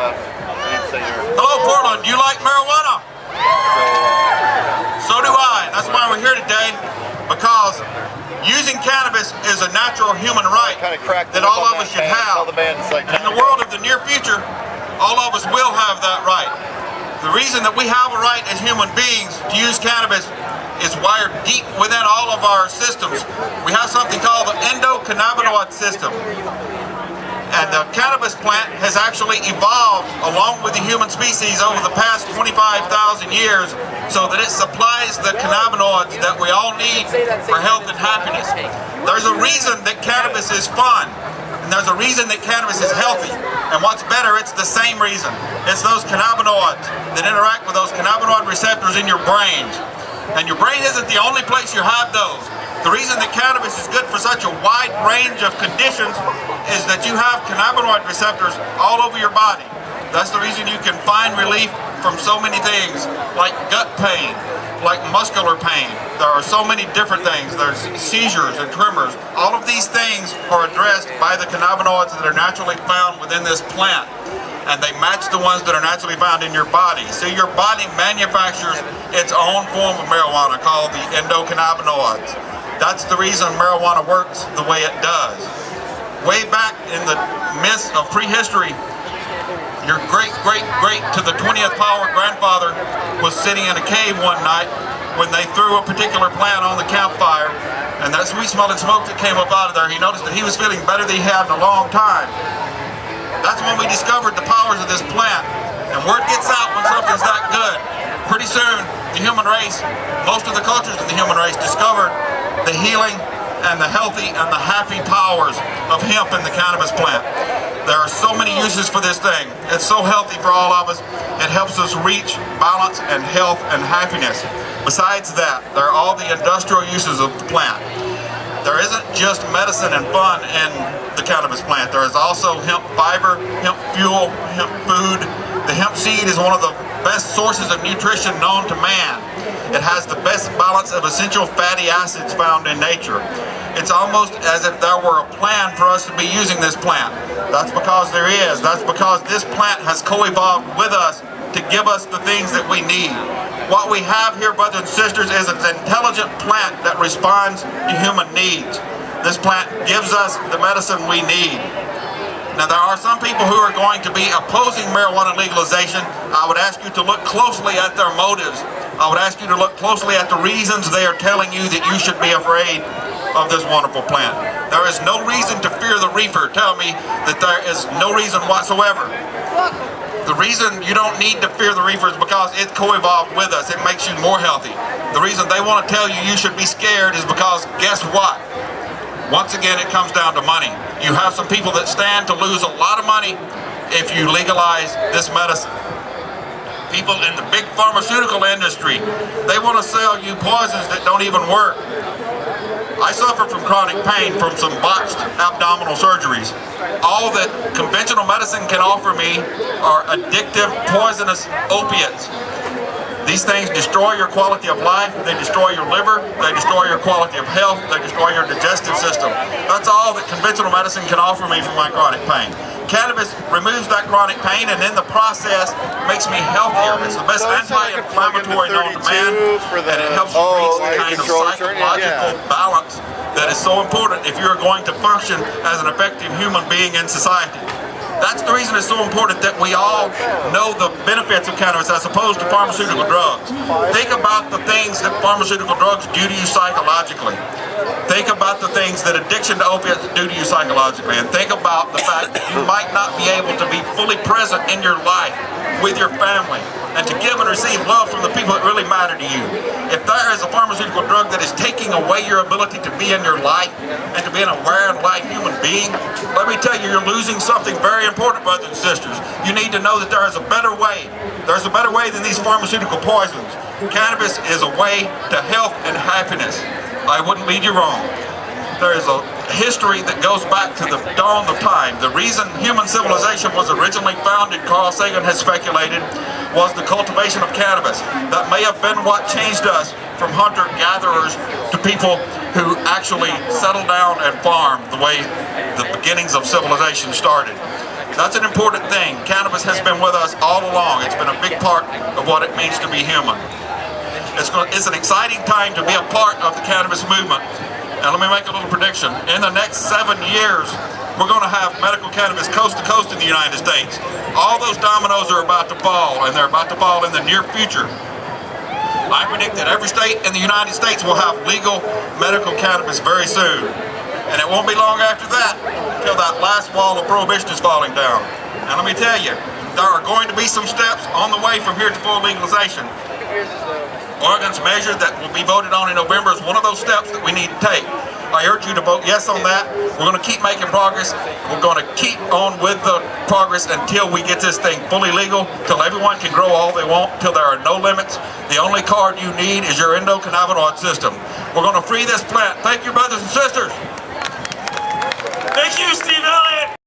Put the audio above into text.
Hello, Portland. Do you like marijuana? So do I. That's why we're here today, because using cannabis is a natural human right that all of us should have. In the world of the near future, all of us will have that right. The reason that we have a right as human beings to use cannabis is wired deep within all of our systems. We have something called the endocannabinoid system. And the cannabis plant has actually evolved along with the human species over the past 25,000 years so that it supplies the cannabinoids that we all need for health and happiness. There's a reason that cannabis is fun, and there's a reason that cannabis is healthy. And what's better, it's the same reason. It's those cannabinoids that interact with those cannabinoid receptors in your brain. And your brain isn't the only place you have those. The reason that cannabis is good for such a wide range of conditions is that you have cannabinoid receptors all over your body. That's the reason you can find relief from so many things, like gut pain, like muscular pain. There are so many different things. There's seizures and tremors. All of these things are addressed by the cannabinoids that are naturally found within this plant. And they match the ones that are naturally found in your body. So your body manufactures its own form of marijuana called the endocannabinoids. That's the reason marijuana works the way it does. Way back in the midst of prehistory, your great to the 20th power grandfather was sitting in a cave one night when they threw a particular plant on the campfire, and that sweet smelling smoke that came up out of there, he noticed that he was feeling better than he had in a long time. That's when we discovered the powers of this plant. And word gets out when something's that good. Pretty soon, the human race, most of the cultures of the human race discovered the healing and the healthy and the happy powers of hemp and the cannabis plant. There are so many uses for this thing. It's so healthy for all of us. It helps us reach balance and health and happiness. Besides that, there are all the industrial uses of the plant. There isn't just medicine and fun in the cannabis plant. There is also hemp fiber, hemp fuel, hemp food. The hemp seed is one of the best sources of nutrition known to man. It has the best balance of essential fatty acids found in nature. It's almost as if there were a plan for us to be using this plant. That's because there is. That's because this plant has co-evolved with us to give us the things that we need. What we have here, brothers and sisters, is an intelligent plant that responds to human needs. This plant gives us the medicine we need. Now, there are some people who are going to be opposing marijuana legalization. I would ask you to look closely at their motives. I would ask you to look closely at the reasons they are telling you that you should be afraid of this wonderful plant. There is no reason to fear the reefer. Tell me that there is no reason whatsoever. The reason you don't need to fear the reefer is because it co-evolved with us. It makes you more healthy. The reason they want to tell you you should be scared is because, guess what? Once again, it comes down to money. You have some people that stand to lose a lot of money if you legalize this medicine. People in the big pharmaceutical industry, they want to sell you poisons that don't even work. I suffer from chronic pain from some botched abdominal surgeries. All that conventional medicine can offer me are addictive, poisonous opiates. These things destroy your quality of life, they destroy your liver, they destroy your quality of health, they destroy your digestive system. That's all that conventional medicine can offer me for my chronic pain. Cannabis removes that chronic pain and in the process makes me healthier. It's the best anti-inflammatory known to man, and it helps you reach the kind of psychological balance that is so important if you're going to function as an effective human being in society. That's the reason it's so important that we all know the benefits of cannabis as opposed to pharmaceutical drugs. Think about the things that pharmaceutical drugs do to you psychologically. Think about the things that addiction to opiates do to you psychologically. And think about the fact that you might not be able to be fully present in your life with your family and to give and receive love from the people that really matter to you. If there is a pharmaceutical drug that is taking away your ability to be in your life and to be an aware and life human being, let me tell you, you're losing something very important, brothers and sisters. You need to know that there is a better way. There's a better way than these pharmaceutical poisons. Cannabis is a way to health and happiness. I wouldn't lead you wrong. There is a history that goes back to the dawn of time. The reason human civilization was originally founded, Carl Sagan has speculated, was the cultivation of cannabis. That may have been what changed us from hunter-gatherers to people who actually settled down and farmed the way the beginnings of civilization started. That's an important thing. Cannabis has been with us all along. It's been a big part of what it means to be human. It's an exciting time to be a part of the cannabis movement. And let me make a little prediction. In the next 7 years, we're going to have medical cannabis coast to coast in the United States. All those dominoes are about to fall, and they're about to fall in the near future. I predict that every state in the United States will have legal medical cannabis very soon. And it won't be long after that until that last wall of prohibition is falling down. And let me tell you, there are going to be some steps on the way from here to full legalization. Oregon's measure that will be voted on in November is one of those steps that we need to take. I urge you to vote yes on that. We're going to keep making progress. We're going to keep on with the progress until we get this thing fully legal, till everyone can grow all they want, till there are no limits. The only card you need is your endocannabinoid system. We're going to free this plant. Thank you, brothers and sisters. Thank you, Steve Elliott.